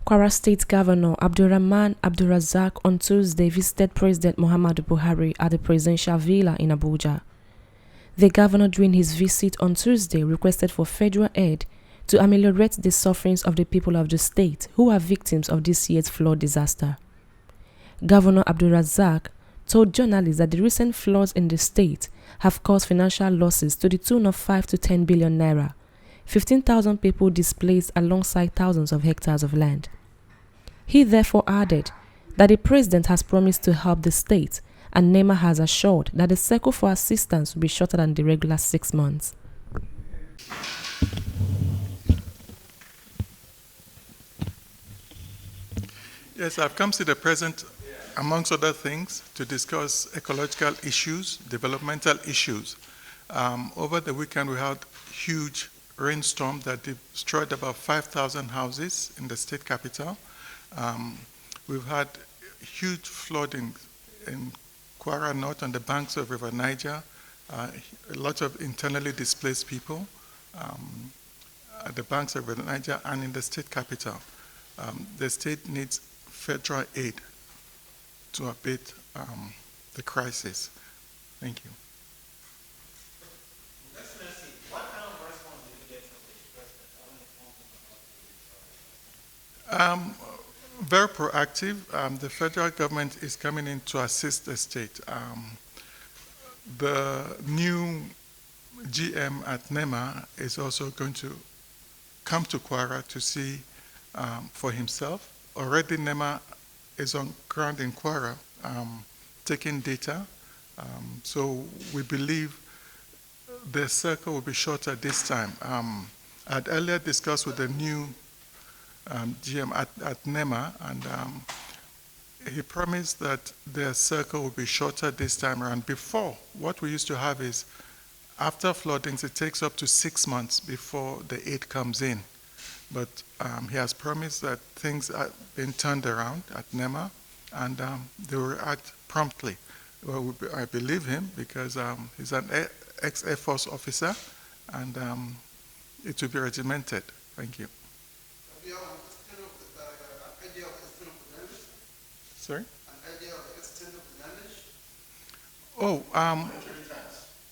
Kwara State Governor Abdurrahman Abdulrazak on Tuesday visited President Muhammadu Buhari at the presidential villa in Abuja. The governor, during his visit on Tuesday, requested for federal aid to ameliorate the sufferings of the people of the state who are victims of this year's flood disaster. Governor Abdulrazak told journalists that the recent floods in the state have caused financial losses to the tune of 5 to 10 billion naira, 15,000 people displaced alongside thousands of hectares of land. He therefore added that the president has promised to help the state, and NEMA has assured that the cycle for assistance will be shorter than the regular 6 months. Yes, I've come to the present, amongst other things, to discuss ecological issues, developmental issues. Over the weekend, we had huge rainstorm that destroyed about 5,000 houses in the state capital. We've had huge flooding in Kwara North on the banks of River Niger, a lot of internally displaced people at the banks of River Niger and in the state capital. The state needs federal aid to abate the crisis. Thank you. Excellency, what kind of response did you get from the president? Very proactive. The federal government is coming in to assist the state. The new GM at NEMA is also going to come to Kwara to see for himself. Already NEMA is on ground in Kwara taking data. So we believe the circle will be shorter this time. I'd earlier discussed with the new GM at NEMA, and he promised that the circle will be shorter this time around. Before, what we used to have is, after floodings, it takes up to 6 months before the aid comes in. But he has promised that things are being turned around at NEMA, and they will act promptly. Well, I believe him because he's an ex-Air Force officer, and it will be regimented. Thank you. Sorry? An idea of the extent of the damage? Oh,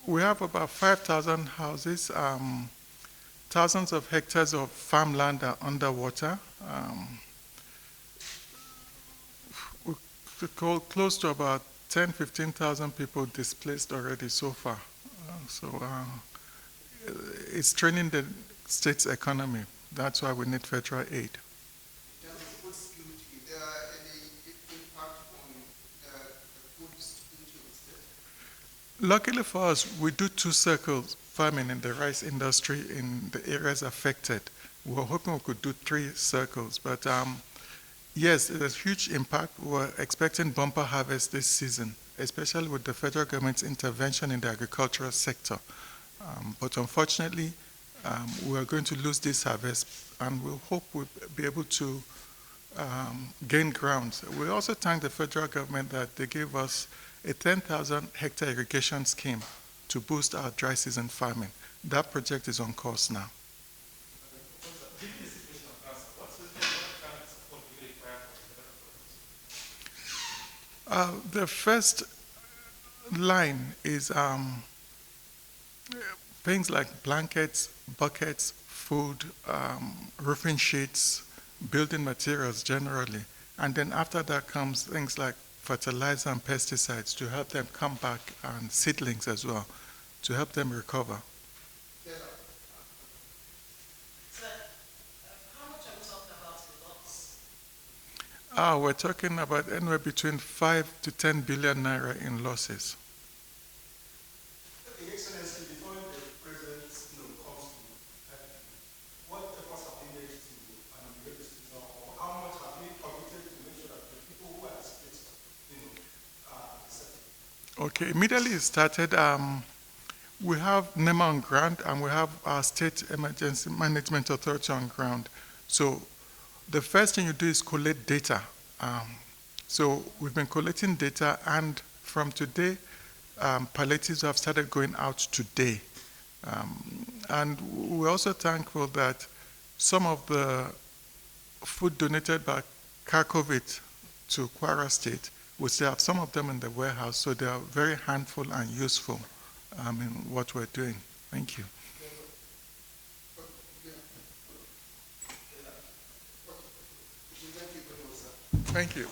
we have about 5,000 houses. Thousands of hectares of farmland are underwater. We're close to about 15,000 people displaced already so far. It's straining the state's economy. That's why we need federal aid. In terms of food security, is there any impact on the food security of the state? Luckily for us, we do 2 circles farming in the rice industry in the areas affected. We were hoping we could do 3 circles, but yes, there's huge impact. We're expecting bumper harvest this season, especially with the federal government's intervention in the agricultural sector. But unfortunately, we are going to lose this harvest, and we hope we'll be able to gain ground. We also thank the federal government that they gave us a 10,000 hectare irrigation scheme to boost our dry season farming. That project is on course now. The first line is things like blankets, buckets, food, roofing sheets, building materials generally. And then after that comes things like fertilizer and pesticides to help them come back, and seedlings as well, to help them recover. How much are we talking about in loss? We're talking about anywhere between 5 to 10 billion naira in losses. Your Excellency, before the president comes to help you, what efforts have been made to ameliorate the situation, or how much have been committed to make sure that the people who are displaced, are settled? Okay, immediately it started. We have NEMA on ground, and we have our State Emergency Management Authority on ground. So the first thing you do is collect data. So we've been collecting data, and from today, palliatives have started going out today. And we're also thankful that some of the food donated by Karkovit to Kwara State. We still have some of them in the warehouse, so they are very handful and useful in what we're doing. Thank you. Thank you.